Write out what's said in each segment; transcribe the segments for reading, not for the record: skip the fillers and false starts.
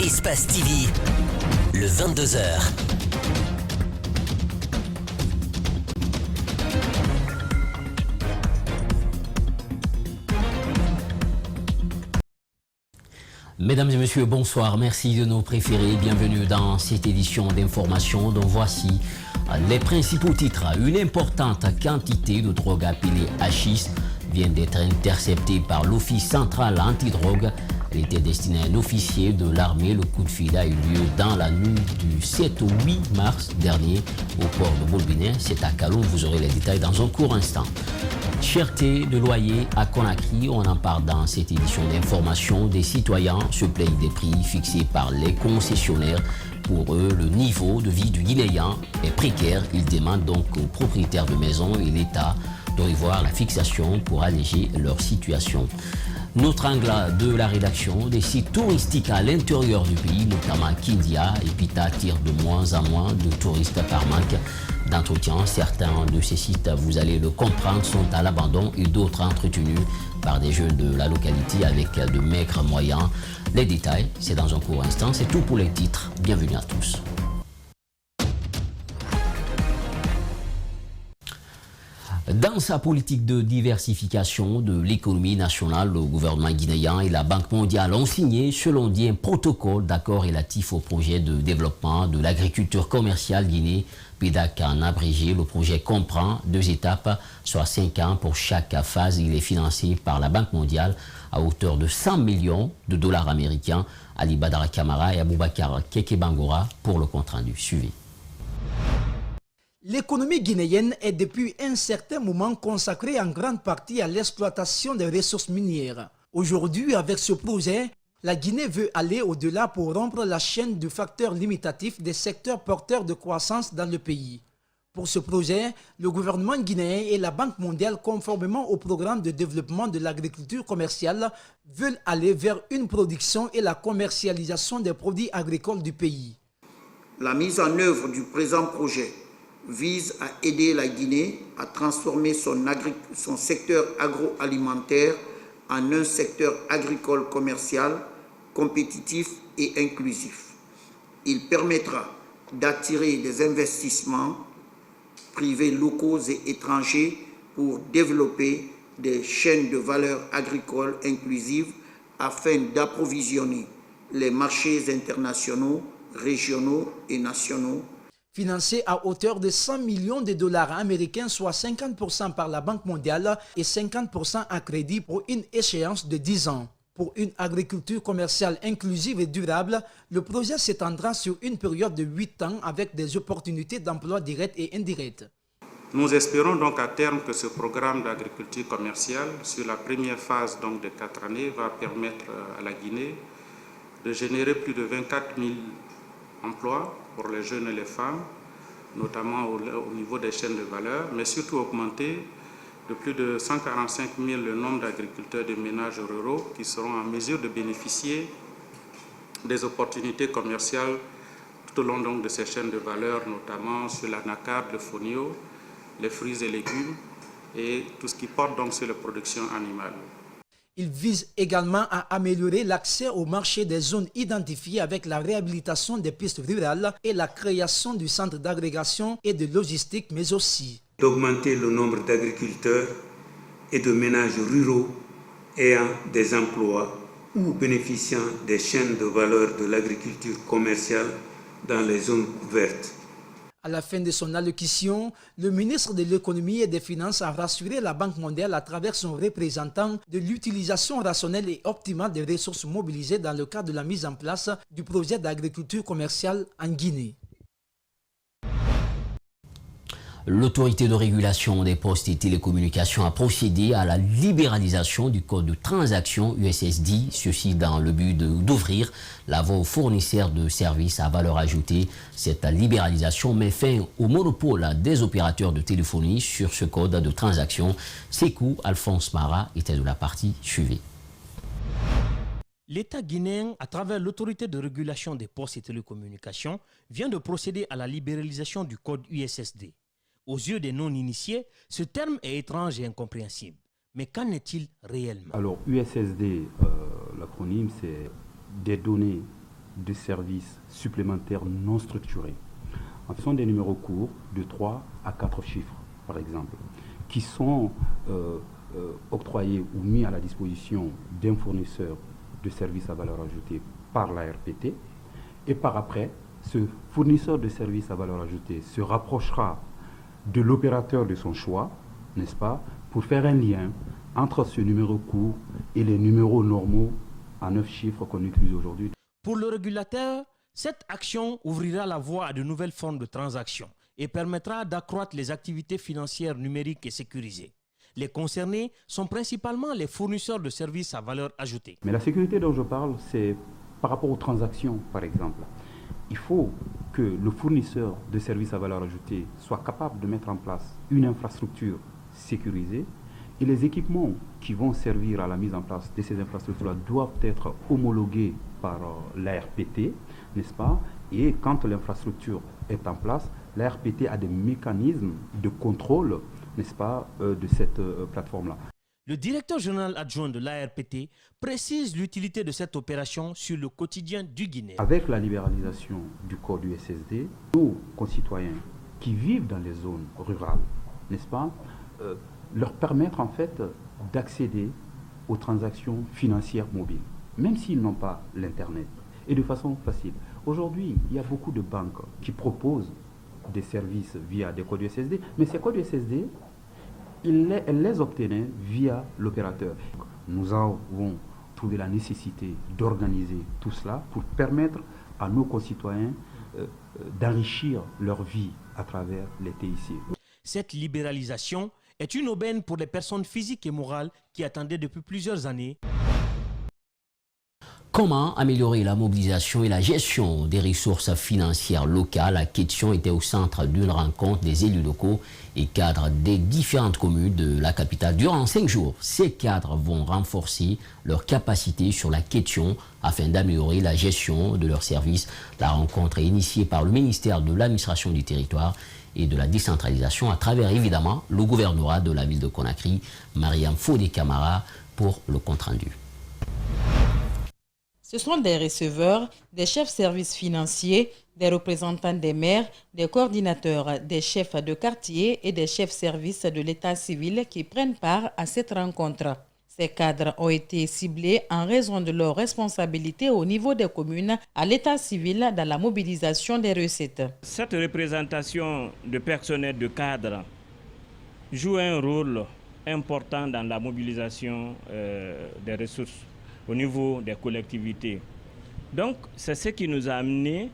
Espace TV, le 22h. Mesdames et messieurs, bonsoir. Merci de nous préférer. Bienvenue dans cette édition d'information dont voici les principaux titres. Une importante quantité de drogue appelée hachis vient d'être interceptée par l'Office central antidrogue. Elle était destinée à un officier de l'armée. Le coup de fil a eu lieu dans la nuit du 7 au 8 mars dernier au port de Bolbinet. C'est à Kaloum. Vous aurez les détails dans un court instant. Cherté de loyer à Conakry, on en parle dans cette édition d'information. Des citoyens se plaignent des prix fixés par les concessionnaires. Pour eux, le niveau de vie du Guinéen est précaire. Ils demandent donc aux propriétaires de maisons et l'État de revoir la fixation pour alléger leur situation. Notre angle de la rédaction, des sites touristiques à l'intérieur du pays, notamment Kindia et Pita, tirent de moins en moins de touristes par manque d'entretien. Certains de ces sites, vous allez le comprendre, sont à l'abandon et d'autres entretenus par des jeunes de la localité avec de maigres moyens. Les détails, c'est dans un court instant. C'est tout pour les titres. Bienvenue à tous. Dans sa politique de diversification de l'économie nationale, le gouvernement guinéen et la Banque mondiale ont signé, selon dit, un protocole d'accord relatif au projet de développement de l'agriculture commerciale Guinée, PDAC en abrégé. Le projet comprend 2 étapes, soit 5 ans pour chaque phase. Il est financé par la Banque mondiale à hauteur de 100 millions de dollars américains. Ali Badara Kamara et Aboubakar Kekebangora pour le compte rendu. Suivez. L'économie guinéenne est depuis un certain moment consacrée en grande partie à l'exploitation des ressources minières. Aujourd'hui, avec ce projet, la Guinée veut aller au-delà pour rompre la chaîne du facteur limitatif des secteurs porteurs de croissance dans le pays. Pour ce projet, le gouvernement guinéen et la Banque mondiale, conformément au programme de développement de l'agriculture commerciale, veulent aller vers une production et la commercialisation des produits agricoles du pays. La mise en œuvre du présent projet vise à aider la Guinée à transformer son secteur agroalimentaire en un secteur agricole commercial, compétitif et inclusif. Il permettra d'attirer des investissements privés locaux et étrangers pour développer des chaînes de valeur agricoles inclusives afin d'approvisionner les marchés internationaux, régionaux et nationaux. Financé à hauteur de 100 millions de dollars américains, soit 50% par la Banque mondiale et 50% à crédit pour une échéance de 10 ans. Pour une agriculture commerciale inclusive et durable, le projet s'étendra sur une période de 8 ans avec des opportunités d'emploi directs et indirects. Nous espérons donc à terme que ce programme d'agriculture commerciale, sur la première phase donc de 4 années, va permettre à la Guinée de générer plus de 24 000 emplois pour les jeunes et les femmes, notamment au niveau des chaînes de valeur, mais surtout augmenter de plus de 145 000 le nombre d'agriculteurs de ménages ruraux qui seront en mesure de bénéficier des opportunités commerciales tout au long donc de ces chaînes de valeur, notamment sur l'anacarde, le fonio, les fruits et légumes et tout ce qui porte donc sur la production animale. Il vise également à améliorer l'accès au marché des zones identifiées avec la réhabilitation des pistes rurales et la création du centre d'agrégation et de logistique, mais aussi d'augmenter le nombre d'agriculteurs et de ménages ruraux ayant des emplois ou bénéficiant des chaînes de valeur de l'agriculture commerciale dans les zones couvertes. À la fin de son allocution, le ministre de l'Économie et des Finances a rassuré la Banque mondiale à travers son représentant de l'utilisation rationnelle et optimale des ressources mobilisées dans le cadre de la mise en place du projet d'agriculture commerciale en Guinée. L'autorité de régulation des postes et télécommunications a procédé à la libéralisation du code de transaction USSD, ceci dans le but d'ouvrir la voie aux fournisseurs de services à valeur ajoutée. Cette libéralisation met fin au monopole des opérateurs de téléphonie sur ce code de transaction. Sékou Alphonse Mara était de la partie suivie. L'État guinéen, à travers l'autorité de régulation des postes et télécommunications, vient de procéder à la libéralisation du code USSD. Aux yeux des non-initiés, ce terme est étrange et incompréhensible. Mais qu'en est-il réellement? Alors, USSD, l'acronyme, c'est des données de services supplémentaires non structurés. Ce sont des numéros courts de 3 à 4 chiffres, par exemple, qui sont octroyés ou mis à la disposition d'un fournisseur de services à valeur ajoutée par la RPT. Et par après, ce fournisseur de services à valeur ajoutée se rapprochera de l'opérateur de son choix, n'est-ce pas, pour faire un lien entre ce numéro court et les numéros normaux à 9 chiffres qu'on utilise aujourd'hui. Pour le régulateur, cette action ouvrira la voie à de nouvelles formes de transactions et permettra d'accroître les activités financières numériques et sécurisées. Les concernés sont principalement les fournisseurs de services à valeur ajoutée. Mais la sécurité dont je parle, c'est par rapport aux transactions, par exemple. Il faut que le fournisseur de services à valeur ajoutée soit capable de mettre en place une infrastructure sécurisée et les équipements qui vont servir à la mise en place de ces infrastructures doivent être homologués par l'ARPT, n'est-ce pas? Et quand l'infrastructure est en place, l'ARPT a des mécanismes de contrôle, n'est-ce pas, de cette plateforme-là. Le directeur général adjoint de l'ARPT précise l'utilité de cette opération sur le quotidien du Guinéen. Avec la libéralisation du code USSD, nos concitoyens qui vivent dans les zones rurales, n'est-ce pas, leur permettre en fait d'accéder aux transactions financières mobiles, même s'ils n'ont pas l'Internet, et de façon facile. Aujourd'hui, il y a beaucoup de banques qui proposent des services via des codes USSD, mais ces codes USSD, elles les obtenaient via l'opérateur. Nous avons trouvé la nécessité d'organiser tout cela pour permettre à nos concitoyens d'enrichir leur vie à travers les TIC. Cette libéralisation est une aubaine pour les personnes physiques et morales qui attendaient depuis plusieurs années. Comment améliorer la mobilisation et la gestion des ressources financières locales? La question était au centre d'une rencontre des élus locaux et cadres des différentes communes de la capitale. Durant 5 jours, ces cadres vont renforcer leur capacité sur la question afin d'améliorer la gestion de leurs services. La rencontre est initiée par le ministère de l'administration du territoire et de la décentralisation à travers évidemment le gouvernorat de la ville de Conakry. Mariam Fodé Camara pour le compte-rendu. Ce sont des receveurs, des chefs services financiers, des représentants des maires, des coordinateurs, des chefs de quartier et des chefs services de l'état civil qui prennent part à cette rencontre. Ces cadres ont été ciblés en raison de leur responsabilité au niveau des communes à l'état civil dans la mobilisation des recettes. Cette représentation de personnel de cadres joue un rôle important dans la mobilisation des ressources au niveau des collectivités. Donc, c'est ce qui nous a amené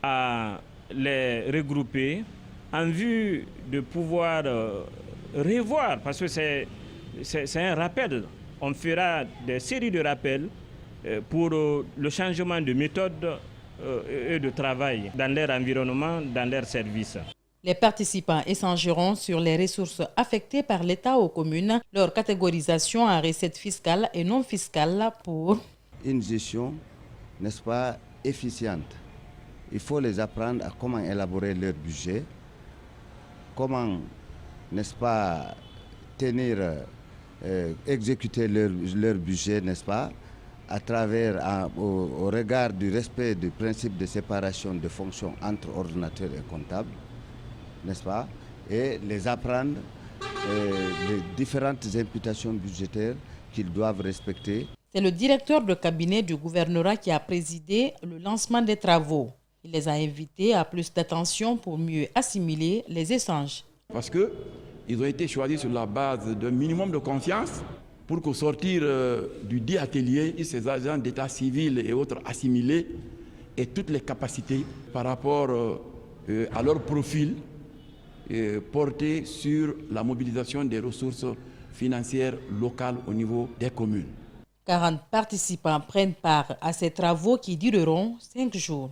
à les regrouper en vue de pouvoir revoir, parce que c'est un rappel. On fera des séries de rappels pour le changement de méthode et de travail dans leur environnement, dans leurs services. Les participants échangeront sur les ressources affectées par l'État aux communes, leur catégorisation en recettes fiscales et non fiscales pour une gestion, n'est-ce pas, efficiente. Il faut les apprendre à comment élaborer leur budget, comment, n'est-ce pas, exécuter leur budget, n'est-ce pas, à travers, au regard du respect du principe de séparation de fonctions entre ordinateur et comptable, n'est-ce pas, et les apprendre les différentes imputations budgétaires qu'ils doivent respecter. C'est le directeur de cabinet du gouvernorat qui a présidé le lancement des travaux. Il les a invités à plus d'attention pour mieux assimiler les échanges. Parce qu'ils ont été choisis sur la base d'un minimum de confiance pour qu'au sortir du dit atelier, ces agents d'état civil et autres assimilés aient toutes les capacités par rapport à leur profil porté sur la mobilisation des ressources financières locales au niveau des communes. 40 participants prennent part à ces travaux qui dureront 5 jours.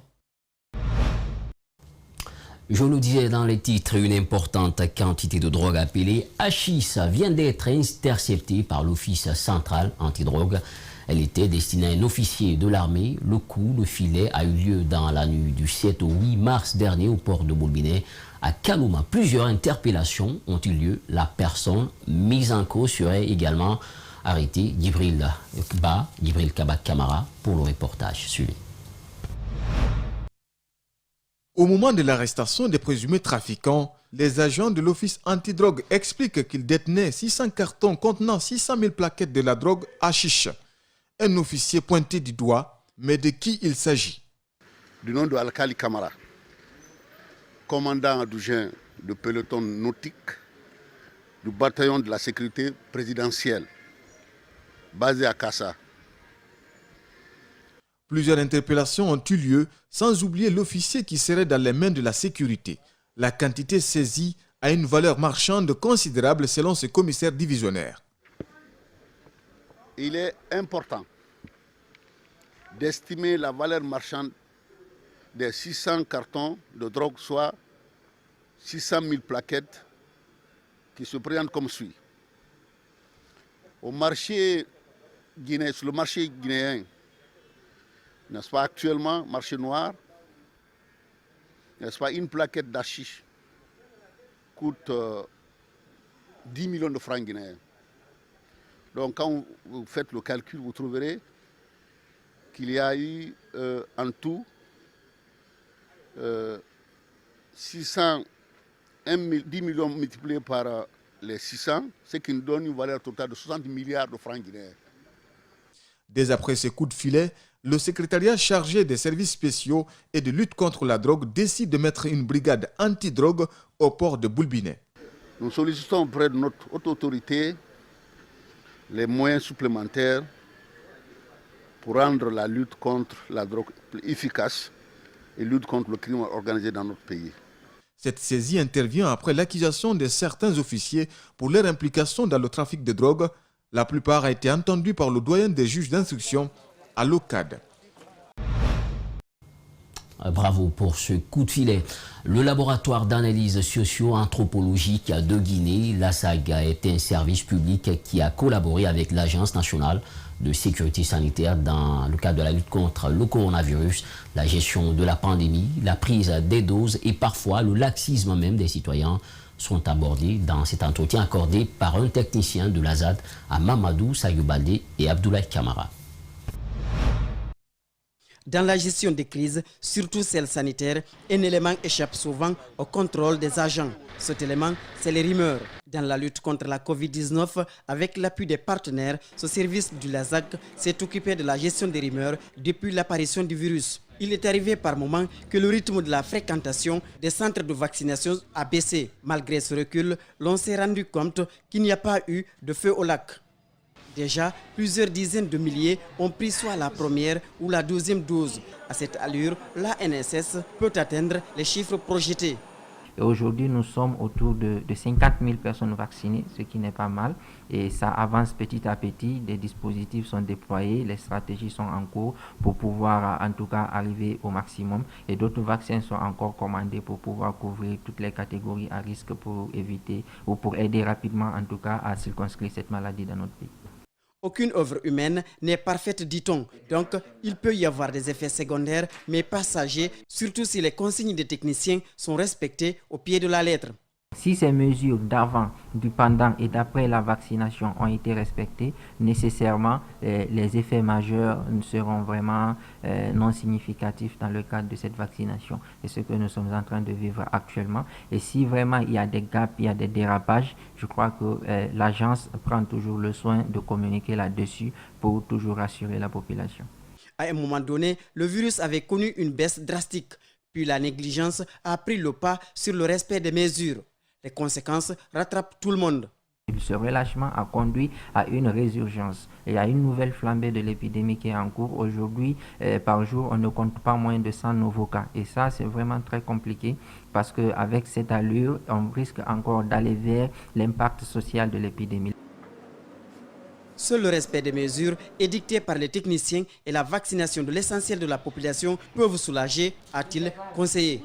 Je le disais dans les titres, une importante quantité de drogue appelée hachis vient d'être interceptée par l'Office central antidrogue. Elle était destinée à un officier de l'armée. Le coup de filet a eu lieu dans la nuit du 7 au 8 mars dernier au port de Boulbinet. À Kalouma, plusieurs interpellations ont eu lieu. La personne mise en cause serait également arrêtée. Djibril Kaba Kamara pour le reportage suivi. Au moment de l'arrestation des présumés trafiquants, les agents de l'office antidrogue expliquent qu'ils détenaient 600 cartons contenant 600 000 plaquettes de la drogue hashish. Un officier pointé du doigt, mais de qui il s'agit? Du nom de Alkali Kamara, commandant adjoint de peloton nautique du bataillon de la sécurité présidentielle, basé à Kassa. Plusieurs interpellations ont eu lieu, sans oublier l'officier qui serait dans les mains de la sécurité. La quantité saisie a une valeur marchande considérable selon ce commissaire divisionnaire. Il est important d'estimer la valeur marchande des 600 cartons de drogue, soit 600 000 plaquettes qui se présentent comme suit. Sur le marché guinéen, n'est-ce pas, actuellement, marché noir, n'est-ce pas, une plaquette d'hashish coûte 10 millions de francs guinéens. Donc quand vous faites le calcul, vous trouverez qu'il y a eu en tout 10 millions multipliés par les 600, ce qui nous donne une valeur totale de 60 milliards de francs guinéens. Dès après ces coups de filet, le secrétariat chargé des services spéciaux et de lutte contre la drogue décide de mettre une brigade anti-drogue au port de Boulbinet. Nous sollicitons auprès de notre haute autorité les moyens supplémentaires pour rendre la lutte contre la drogue plus efficace et lutte contre le crime organisé dans notre pays. Cette saisie intervient après l'accusation de certains officiers pour leur implication dans le trafic de drogue. La plupart a été entendue par le doyen des juges d'instruction à l'OCAD. Bravo pour ce coup de filet. Le laboratoire d'analyse socio-anthropologique de Guinée, l'ASAG, est un service public qui a collaboré avec l'Agence nationale de sécurité sanitaire dans le cadre de la lutte contre le coronavirus, la gestion de la pandémie, la prise des doses et parfois le laxisme même des citoyens sont abordés dans cet entretien accordé par un technicien de l'ASAD à Mamadou Sayoubalé et Abdoulaye Kamara. Dans la gestion des crises, surtout celles sanitaires, un élément échappe souvent au contrôle des agents. Cet élément, c'est les rumeurs. Dans la lutte contre la Covid-19, avec l'appui des partenaires, ce service du LASAG s'est occupé de la gestion des rumeurs depuis l'apparition du virus. Il est arrivé par moments que le rythme de la fréquentation des centres de vaccination a baissé. Malgré ce recul, l'on s'est rendu compte qu'il n'y a pas eu de feu au lac. Déjà, plusieurs dizaines de milliers ont pris soit la première ou la deuxième dose. À cette allure, la NSS peut atteindre les chiffres projetés. Et aujourd'hui, nous sommes autour de 50 000 personnes vaccinées, ce qui n'est pas mal. Et ça avance petit à petit, des dispositifs sont déployés, les stratégies sont en cours pour pouvoir en tout cas arriver au maximum. Et d'autres vaccins sont encore commandés pour pouvoir couvrir toutes les catégories à risque pour éviter ou pour aider rapidement en tout cas à circonscrire cette maladie dans notre pays. Aucune œuvre humaine n'est parfaite, dit-on. Donc, il peut y avoir des effets secondaires, mais passagers, surtout si les consignes des techniciens sont respectées au pied de la lettre. Si ces mesures d'avant, du pendant et d'après la vaccination ont été respectées, nécessairement les effets majeurs seront vraiment non significatifs dans le cadre de cette vaccination. C'est ce que nous sommes en train de vivre actuellement. Et si vraiment il y a des gaps, il y a des dérapages, je crois que l'agence prend toujours le soin de communiquer là-dessus pour toujours rassurer la population. À un moment donné, le virus avait connu une baisse drastique. Puis la négligence a pris le pas sur le respect des mesures. Les conséquences rattrapent tout le monde. Ce relâchement a conduit à une résurgence et à une nouvelle flambée de l'épidémie qui est en cours. Aujourd'hui, par jour, on ne compte pas moins de 100 nouveaux cas. Et ça, c'est vraiment très compliqué parce qu'avec cette allure, on risque encore d'aller vers l'impact social de l'épidémie. Seul le respect des mesures édictées par les techniciens et la vaccination de l'essentiel de la population peuvent soulager, a-t-il conseillé.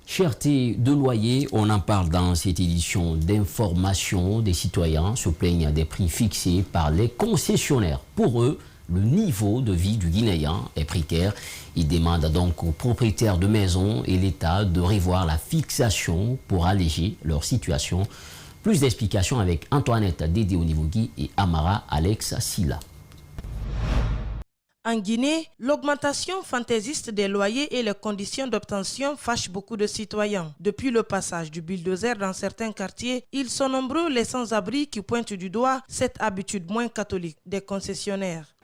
Cherté de loyer, on en parle dans cette édition d'information. Des citoyens se plaignent des prix fixés par les concessionnaires. Pour eux, le niveau de vie du Guinéen est précaire. Ils demandent donc aux propriétaires de maisons et l'État de revoir la fixation pour alléger leur situation. Plus d'explications avec Antoinette Dédé Onivogui et Amara Alex Silla. En Guinée, l'augmentation fantaisiste des loyers et les conditions d'obtention fâchent beaucoup de citoyens. Depuis le passage du bulldozer dans certains quartiers, ils sont nombreux les sans-abri qui pointent du doigt cette habitude moins catholique des concessionnaires.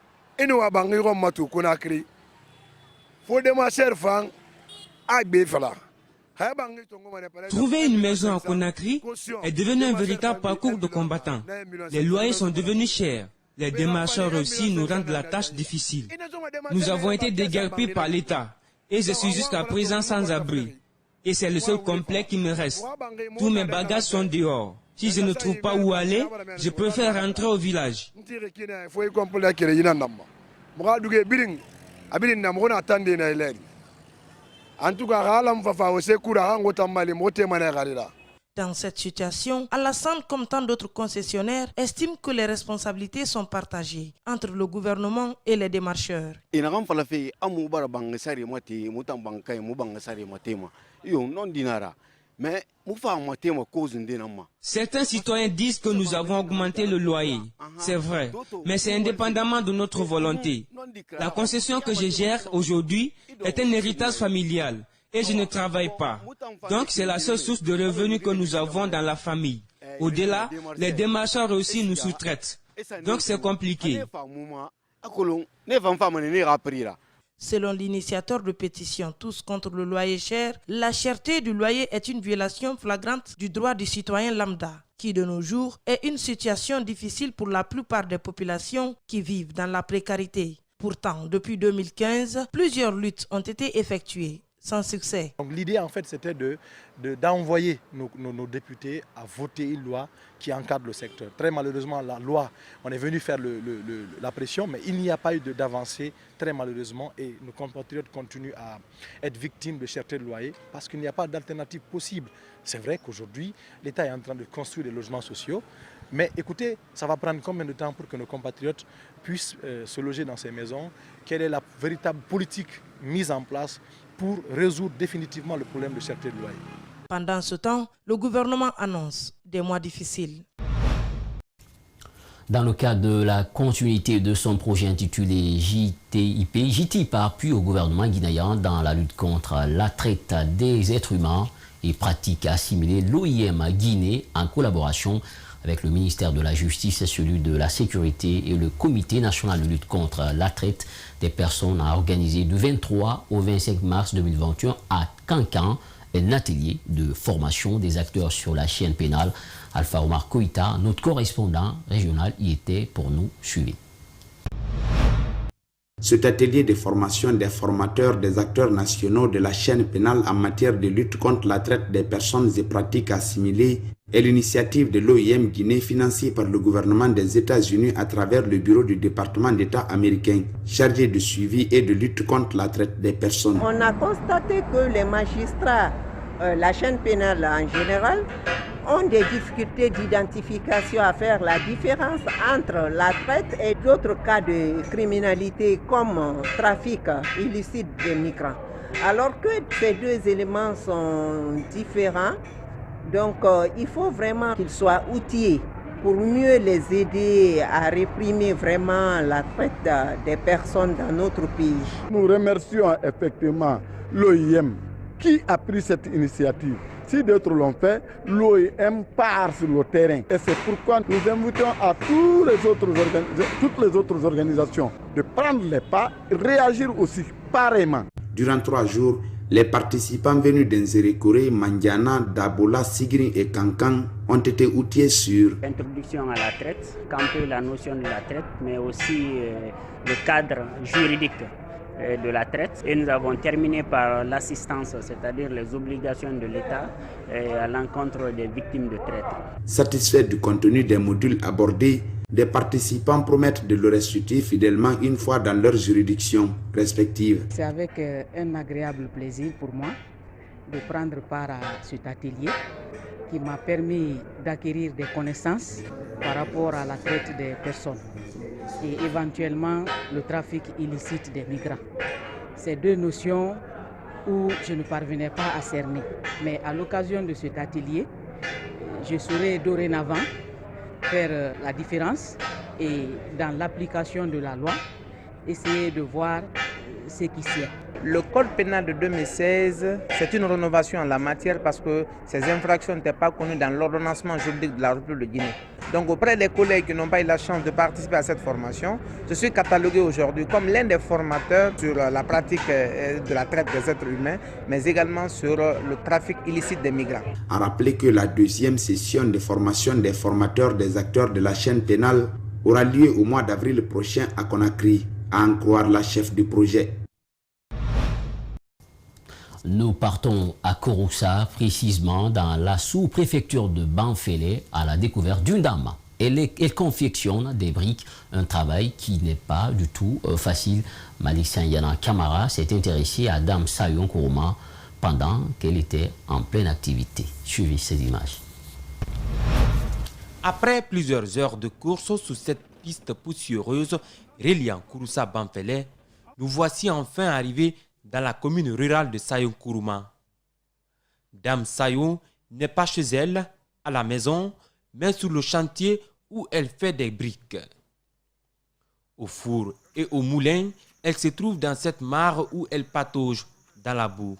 Trouver une maison à Conakry est devenu un véritable parcours de combattant. Les loyers sont devenus chers. Les démarcheurs aussi nous rendent la tâche difficile. Nous avons été déguerpis par l'État et je suis jusqu'à présent sans abri. Et c'est le seul complet qui me reste. Tous mes bagages sont dehors. Si je ne trouve pas où aller, je préfère rentrer au village. Dans cette situation, Alassane, comme tant d'autres concessionnaires, estime que les responsabilités sont partagées entre le gouvernement et les démarcheurs. Certains citoyens disent que nous avons augmenté le loyer. C'est vrai, mais c'est indépendamment de notre volonté. La concession que je gère aujourd'hui est un héritage familial. Et je ne travaille pas. Donc c'est la seule source de revenus que nous avons dans la famille. Au-delà, les démarcheurs aussi nous sous-traitent. Donc c'est compliqué. Selon l'initiateur de pétition Tous contre le loyer cher, la cherté du loyer est une violation flagrante du droit du citoyen lambda, qui de nos jours est une situation difficile pour la plupart des populations qui vivent dans la précarité. Pourtant, depuis 2015, plusieurs luttes ont été effectuées. Sans succès. L'idée en fait c'était d'envoyer nos députés à voter une loi qui encadre le secteur. Très malheureusement la loi, on est venu faire la pression, mais il n'y a pas eu d'avancée très malheureusement et nos compatriotes continuent à être victimes de cherté de loyer parce qu'il n'y a pas d'alternative possible. C'est vrai qu'aujourd'hui l'État est en train de construire des logements sociaux, mais écoutez, ça va prendre combien de temps pour que nos compatriotes puissent se loger dans ces maisons? Quelle est la véritable politique mise en place pour résoudre définitivement le problème de cherté de loyer? Pendant ce temps, le gouvernement annonce des mois difficiles. Dans le cadre de la continuité de son projet intitulé JTIP appuie au gouvernement guinéen dans la lutte contre la traite des êtres humains et pratiques assimilées, l'OIM Guinée, en collaboration avec le ministère de la Justice, celui de la Sécurité et le Comité national de lutte contre la traite des personnes, a organisé du 23 au 25 mars 2021 à Cancan un atelier de formation des acteurs sur la chaîne pénale. Alpha Omar Koïta, notre correspondant régional, y était pour nous suivre. Cet atelier de formation des formateurs des acteurs nationaux de la chaîne pénale en matière de lutte contre la traite des personnes et pratiques assimilées est l'initiative de l'OIM Guinée financée par le gouvernement des États-Unis à travers le bureau du département d'État américain chargé de suivi et de lutte contre la traite des personnes. On a constaté que les magistrats, la chaîne pénale en général, ont des difficultés d'identification à faire la différence entre la traite et d'autres cas de criminalité comme trafic illicite des migrants. Alors que ces deux éléments sont différents, donc il faut vraiment qu'ils soient outillés pour mieux les aider à réprimer vraiment la traite des personnes dans notre pays. Nous remercions effectivement l'OIM qui a pris cette initiative. Si d'autres l'ont fait, l'OIM part sur le terrain. Et c'est pourquoi nous invitons à toutes les autres organisations de prendre les pas et réagir aussi pareillement. Durant 3 jours, les participants venus d'Nzérékoré, Mandiana, Dabola, Sigri et Cancan ont été outillés sur l'introduction à la traite, camper la notion de la traite, mais aussi le cadre juridique de la traite. Et nous avons terminé par l'assistance, c'est-à-dire les obligations de l'État à l'encontre des victimes de traite. Satisfaits du contenu des modules abordés, des participants promettent de le restituer fidèlement une fois dans leurs juridictions respectives. C'est avec un agréable plaisir pour moi de prendre part à cet atelier qui m'a permis d'acquérir des connaissances par rapport à la traite des personnes et éventuellement le trafic illicite des migrants. Ces deux notions où je ne parvenais pas à cerner. Mais à l'occasion de cet atelier, je saurai dorénavant faire la différence et dans l'application de la loi essayer de voir ce qui s'y est. Le code pénal de 2016, c'est une rénovation en la matière parce que ces infractions n'étaient pas connues dans l'ordonnancement juridique de la République de Guinée. Donc auprès des collègues qui n'ont pas eu la chance de participer à cette formation, je suis catalogué aujourd'hui comme l'un des formateurs sur la pratique de la traite des êtres humains, mais également sur le trafic illicite des migrants. A rappelé que la deuxième session de formation des formateurs des acteurs de la chaîne pénale aura lieu au mois d'avril prochain à Conakry, à en croire la chef du projet. Nous partons à Kouroussa, précisément dans la sous-préfecture de Banfélé, à la découverte d'une dame. Elle confectionne des briques, un travail qui n'est pas du tout facile. Malik Sanyana Kamara s'est intéressé à Dame Sayon Kourouma pendant qu'elle était en pleine activité. Suivez ces images. Après plusieurs heures de course sur cette piste poussiéreuse reliant Kouroussa Banfélé, nous voici enfin arrivés dans la commune rurale de Sayon Kourouma. Dame Sayon n'est pas chez elle, à la maison, mais sur le chantier où elle fait des briques. Au four et au moulin, elle se trouve dans cette mare où elle patauge dans la boue.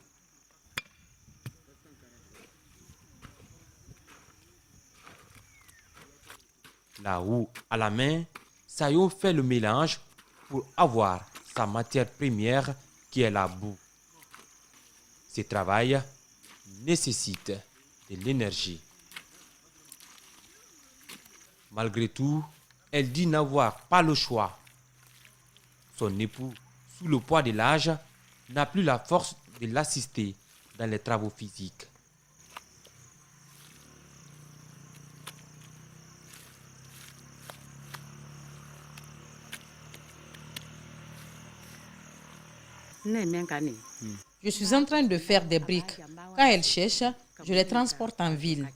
La houe à la main, Sayon fait le mélange pour avoir sa matière première qui est la boue. Ce travail nécessite de l'énergie. Malgré tout, elle dit n'avoir pas le choix. Son époux, sous le poids de l'âge, n'a plus la force de l'assister dans les travaux physiques. Je suis en train de faire des briques. Quand elles cherchent, je les transporte en ville.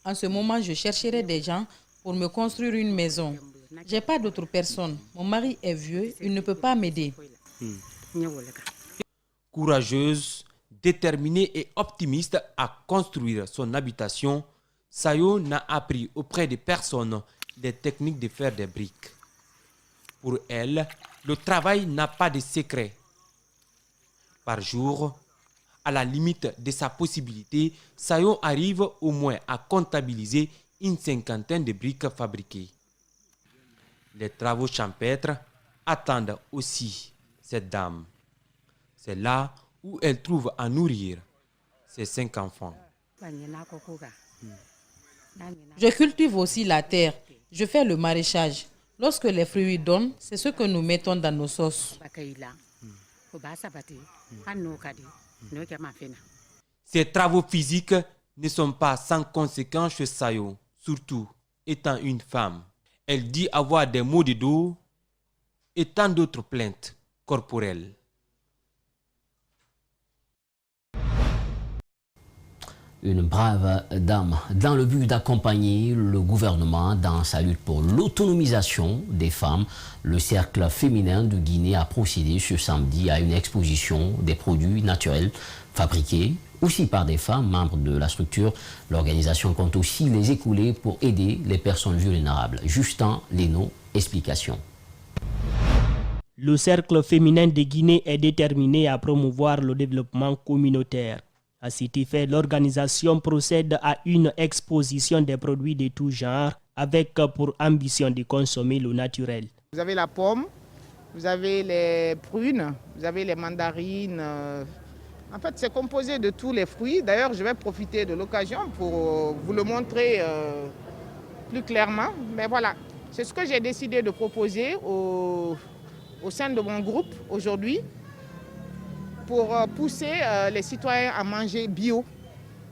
En ce moment, je chercherai des gens pour me construire une maison. Je n'ai pas d'autres personnes. Mon mari est vieux, il ne peut pas m'aider. Courageuse, déterminée et optimiste à construire son habitation, Sayo n'a appris auprès de personne les techniques de faire des briques. Pour elle, le travail n'a pas de secret. Par jour, à la limite de sa possibilité, Sayon arrive au moins à comptabiliser une cinquantaine de briques fabriquées. Les travaux champêtres attendent aussi cette dame. C'est là où elle trouve à nourrir ses 5 enfants. Je cultive aussi la terre. Je fais le maraîchage. Lorsque les fruits donnent, c'est ce que nous mettons dans nos sauces. Ces travaux physiques ne sont pas sans conséquence chez Sayo, surtout étant une femme. Elle dit avoir des maux de dos et tant d'autres plaintes corporelles. Une brave dame dans le but d'accompagner le gouvernement dans sa lutte pour l'autonomisation des femmes. Le Cercle féminin de Guinée a procédé ce samedi à une exposition des produits naturels fabriqués aussi par des femmes membres de la structure. L'organisation compte aussi les écouler pour aider les personnes vulnérables. Justin Leno, explication. Le Cercle féminin de Guinée est déterminé à promouvoir le développement communautaire. À cet effet, l'organisation procède à une exposition des produits de tout genre avec pour ambition de consommer le naturel. Vous avez la pomme, vous avez les prunes, vous avez les mandarines. En fait, c'est composé de tous les fruits. D'ailleurs, je vais profiter de l'occasion pour vous le montrer plus clairement. Mais voilà, c'est ce que j'ai décidé de proposer au sein de mon groupe aujourd'hui, pour pousser les citoyens à manger bio.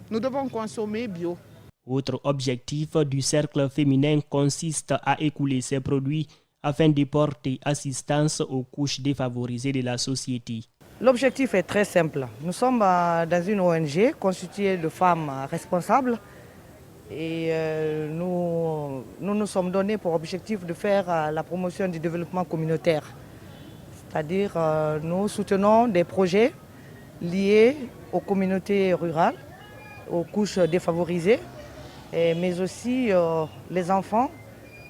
Nous devons consommer bio. Autre objectif du Cercle féminin consiste à écouler ces produits afin de porter assistance aux couches défavorisées de la société. L'objectif est très simple. Nous sommes dans une ONG constituée de femmes responsables et nous nous sommes donnés pour objectif de faire la promotion du développement communautaire. C'est-à-dire nous soutenons des projets liés aux communautés rurales, aux couches défavorisées, mais aussi les enfants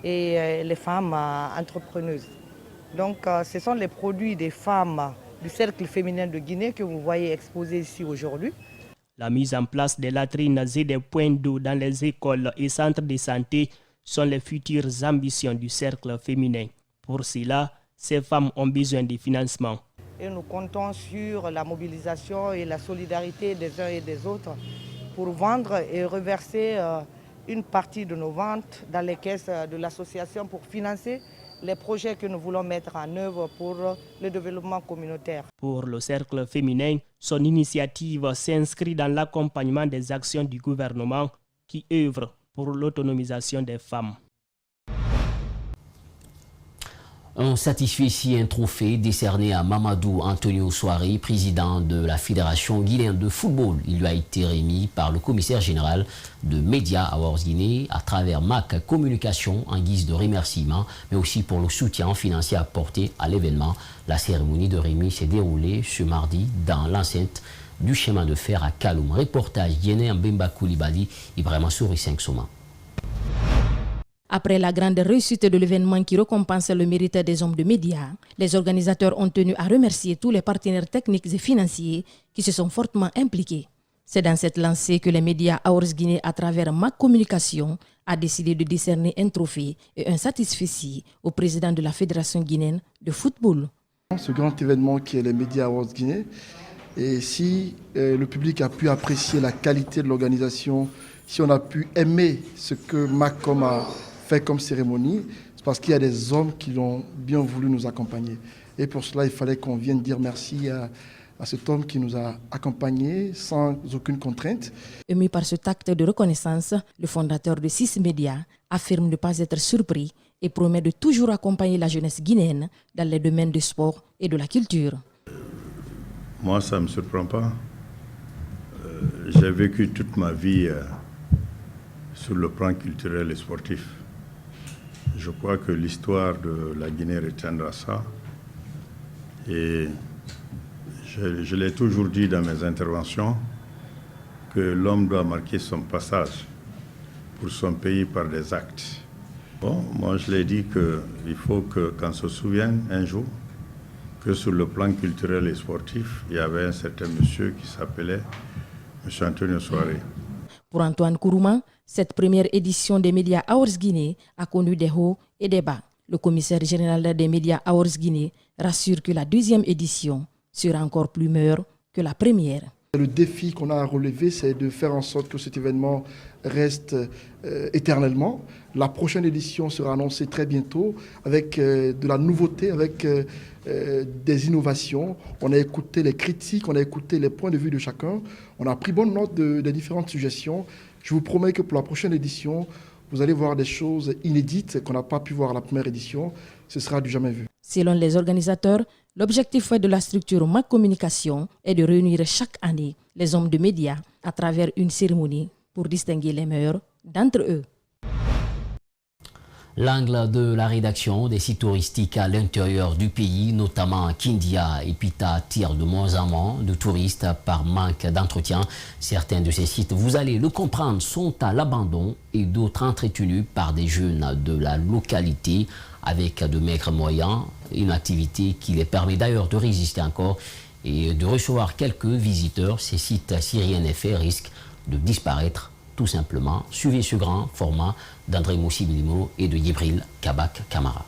et les femmes entrepreneuses. Donc ce sont les produits des femmes du Cercle féminin de Guinée que vous voyez exposés ici aujourd'hui. La mise en place des latrines et des points d'eau dans les écoles et centres de santé sont les futures ambitions du Cercle féminin. Pour cela, ces femmes ont besoin de financement. Et nous comptons sur la mobilisation et la solidarité des uns et des autres pour vendre et reverser une partie de nos ventes dans les caisses de l'association pour financer les projets que nous voulons mettre en œuvre pour le développement communautaire. Pour le Cercle féminin, son initiative s'inscrit dans l'accompagnement des actions du gouvernement qui œuvrent pour l'autonomisation des femmes. On satisfait ici un trophée décerné à Mamadou Antonio Souaré, président de la Fédération guinéenne de football. Il lui a été remis par le commissaire général de Media Awards Guinée à travers MAC Communication en guise de remerciement, mais aussi pour le soutien financier apporté à l'événement. La cérémonie de remise s'est déroulée ce mardi dans l'enceinte du chemin de fer à Kaloum. Reportage guinéen Mbemba Koulibaly, Ibrahima Souri 5 Soma. Après la grande réussite de l'événement qui récompense le mérite des hommes de médias, les organisateurs ont tenu à remercier tous les partenaires techniques et financiers qui se sont fortement impliqués. C'est dans cette lancée que les médias Awards Guinée, à travers MAC Communication, a décidé de décerner un trophée et un satisfecit au président de la Fédération guinéenne de football. Ce grand événement qui est les médias Awards Guinée, et si le public a pu apprécier la qualité de l'organisation, si on a pu aimer ce que MACOM a fait comme cérémonie, c'est parce qu'il y a des hommes qui ont bien voulu nous accompagner. Et pour cela, il fallait qu'on vienne dire merci à cet homme qui nous a accompagnés sans aucune contrainte. Ému par cet acte de reconnaissance, le fondateur de 6 médias affirme ne pas être surpris et promet de toujours accompagner la jeunesse guinéenne dans les domaines du sport et de la culture. Moi, ça ne me surprend pas. J'ai vécu toute ma vie sur le plan culturel et sportif. Je crois que l'histoire de la Guinée retiendra ça. Et je l'ai toujours dit dans mes interventions que l'homme doit marquer son passage pour son pays par des actes. Bon, moi je l'ai dit qu'il faut qu'on se souvienne un jour que sur le plan culturel et sportif, il y avait un certain monsieur qui s'appelait M. Antonio Souaré. Pour Antoine Kourouma, cette première édition des médias Awards Guinée a connu des hauts et des bas. Le commissaire général des médias Awards Guinée rassure que la deuxième édition sera encore plus meilleure que la première. Le défi qu'on a à relever, c'est de faire en sorte que cet événement reste éternellement. La prochaine édition sera annoncée très bientôt avec de la nouveauté, avec des innovations. On a écouté les critiques, on a écouté les points de vue de chacun. On a pris bonne note des différentes suggestions. Je vous promets que pour la prochaine édition, vous allez voir des choses inédites qu'on n'a pas pu voir à la première édition. Ce sera du jamais vu. Selon les organisateurs, l'objectif de la structure MAC Communication est de réunir chaque année les hommes de médias à travers une cérémonie pour distinguer les meilleurs d'entre eux. L'angle de la rédaction des sites touristiques à l'intérieur du pays, notamment Kindia et Pita, attire de moins en moins de touristes par manque d'entretien. Certains de ces sites, vous allez le comprendre, sont à l'abandon et d'autres entretenus par des jeunes de la localité avec de maigres moyens. Une activité qui les permet d'ailleurs de résister encore et de recevoir quelques visiteurs. Ces sites syriens en effet risquent de disparaître tout simplement. Suivez ce grand format d'André Moussi Bilimo et de Yibril Kabak Kamara.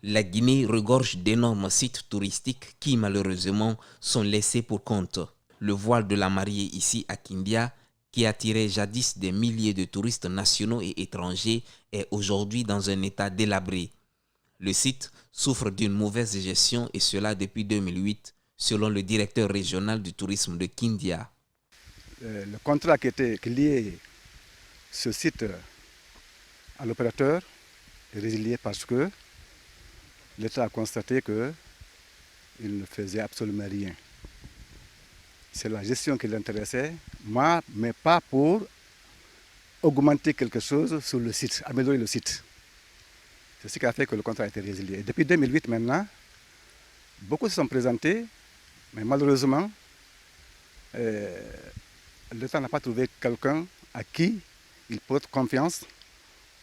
La Guinée regorge d'énormes sites touristiques qui malheureusement sont laissés pour compte. Le voile de la mariée ici à Kindia, qui attirait jadis des milliers de touristes nationaux et étrangers, est aujourd'hui dans un état délabré. Le site souffre d'une mauvaise gestion et cela depuis 2008, selon le directeur régional du tourisme de Kindia. Le contrat qui était lié ce site à l'opérateur est résilié parce que l'État a constaté qu'il ne faisait absolument rien. C'est la gestion qui l'intéressait, mais pas pour augmenter quelque chose sur le site, améliorer le site. C'est ce qui a fait que le contrat a été résilié. Depuis 2008 maintenant, beaucoup se sont présentés, mais malheureusement, l'État n'a pas trouvé quelqu'un à qui il porte confiance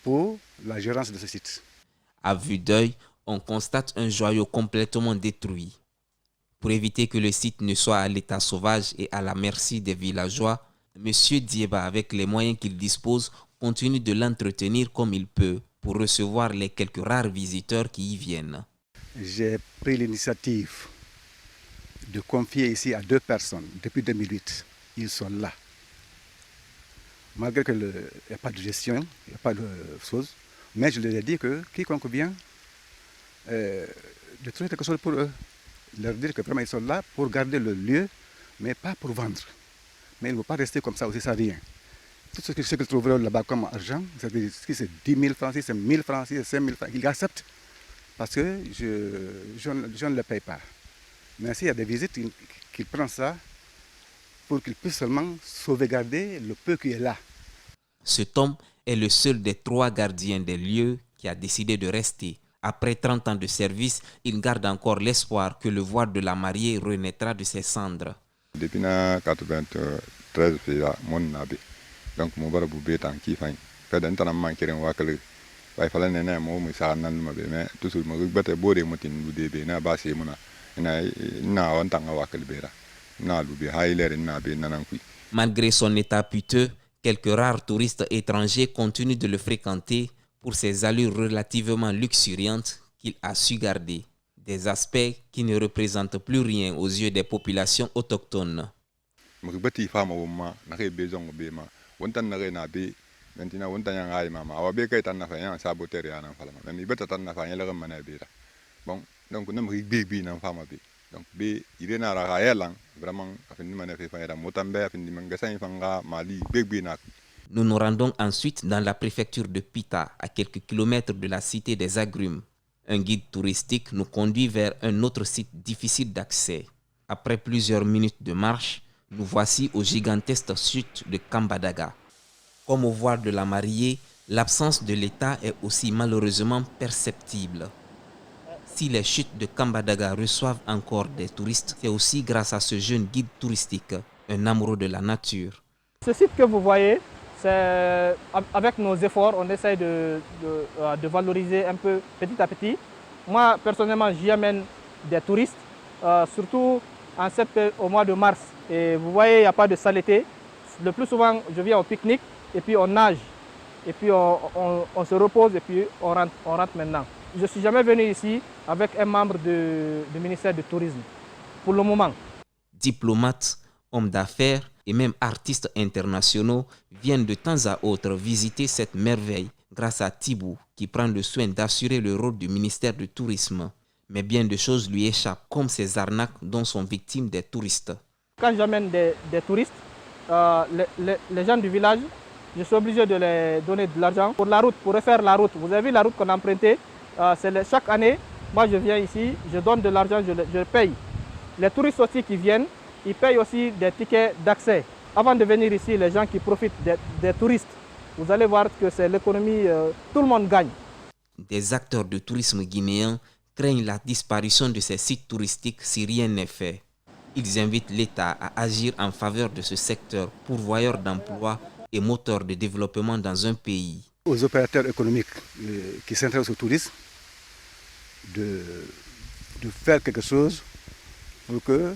pour la gérance de ce site. À vue d'œil, on constate un joyau complètement détruit. Pour éviter que le site ne soit à l'état sauvage et à la merci des villageois, M. Dieba, avec les moyens qu'il dispose, continue de l'entretenir comme il peut pour recevoir les quelques rares visiteurs qui y viennent. J'ai pris l'initiative de confier ici à 2 personnes depuis 2008. Ils sont là. Malgré qu'il n'y a pas de gestion, il n'y a pas de choses, mais je leur ai dit que quiconque vient, de trouver quelque chose pour eux. Leur dire que vraiment ils sont là pour garder le lieu, mais pas pour vendre. Mais ils ne vont pas rester comme ça aussi sans rien. Tout ce qu'ils trouveront là-bas comme argent, si c'est 10 000 francs, si c'est 1 000 francs, si c'est 5 000 francs, ils acceptent parce que je ne le paye pas. Mais s'il y a des visites, qu'ils prennent ça pour qu'ils puissent seulement sauvegarder le peu qui est là. Cet homme est le seul des 3 gardiens des lieux qui a décidé de rester. Après 30 ans de service, il garde encore l'espoir que le voile de la mariée renaîtra de ses cendres. Depuis 1993, donc mon bar boubé tant qu'il fait. Fait d'un temps manqué un wakale. Il fallait n'en moi mais ça n'en m'a mais tout ce me bête beau des moutines boudé na basse mona na on tanga wakale bera na lubi hailer na be nanankui. Malgré son état piteux, quelques rares touristes étrangers continuent de le fréquenter pour ses allures relativement luxuriantes qu'il a su garder, des aspects qui ne représentent plus rien aux yeux des populations autochtones. Nous nous rendons ensuite dans la préfecture de Pita, à quelques kilomètres de la cité des Agrumes. Un guide touristique nous conduit vers un autre site difficile d'accès. Après plusieurs minutes de marche, nous voici au gigantesque chute de Kambadaga. Comme au voile de la mariée, l'absence de l'État est aussi malheureusement perceptible. Si les chutes de Kambadaga reçoivent encore des touristes, c'est aussi grâce à ce jeune guide touristique, un amoureux de la nature. Ce site que vous voyez, avec nos efforts, on essaye de valoriser un peu petit à petit. Moi, personnellement, j'y amène des touristes, surtout au mois de mars. Et vous voyez, il n'y a pas de saleté. Le plus souvent, je viens au pique-nique et puis on nage. Et puis on se repose et puis on rentre maintenant. Je ne suis jamais venu ici avec un membre du ministère du Tourisme, pour le moment. Diplomates, hommes d'affaires et même artistes internationaux viennent de temps à autre visiter cette merveille grâce à Thibou qui prend le soin d'assurer le rôle du ministère du Tourisme. Mais bien de choses lui échappent, comme ces arnaques dont sont victimes des touristes. Quand j'amène des touristes, les gens du village, je suis obligé de les donner de l'argent pour la route, pour refaire la route. Vous avez vu la route qu'on a empruntée, chaque année, moi je viens ici, je donne de l'argent, je paye. Les touristes aussi qui viennent, ils payent aussi des tickets d'accès. Avant de venir ici, les gens qui profitent des touristes, vous allez voir que c'est l'économie, tout le monde gagne. Des acteurs de tourisme guinéens craignent la disparition de ces sites touristiques si rien n'est fait. Ils invitent l'État à agir en faveur de ce secteur pourvoyeur d'emplois et moteur de développement dans un pays. Aux opérateurs économiques qui s'intéressent au tourisme, de faire quelque chose pour que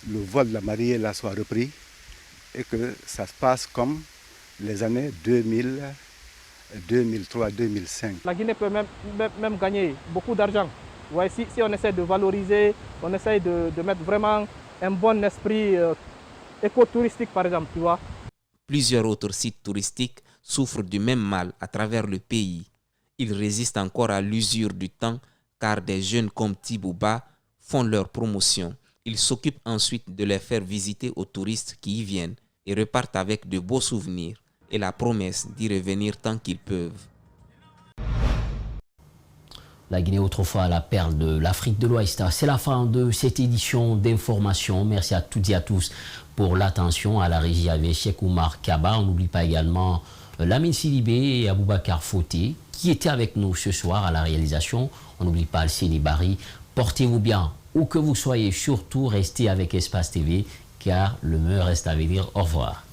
le vol de la mariée là soit repris et que ça se passe comme les années 2000, 2003, 2005. La Guinée peut même gagner beaucoup d'argent. Ouais, si on essaie de valoriser, on essaie de mettre vraiment un bon esprit écotouristique par exemple, tu vois. Plusieurs autres sites touristiques souffrent du même mal à travers le pays. Ils résistent encore à l'usure du temps car des jeunes comme Thibouba font leur promotion. Ils s'occupent ensuite de les faire visiter aux touristes qui y viennent et repartent avec de beaux souvenirs et la promesse d'y revenir tant qu'ils peuvent. La Guinée, autrefois la perle de l'Afrique de l'Ouest. C'est la fin de cette édition d'information. Merci à toutes et à tous pour l'attention. À la régie avec Cheikh Oumar Kaba. On n'oublie pas également Lamine Sidibé et Aboubakar Fauté, qui étaient avec nous ce soir à la réalisation. On n'oublie pas Alcini Barry. Portez-vous bien, où que vous soyez, surtout restez avec Espace TV, car le meilleur reste à venir. Au revoir.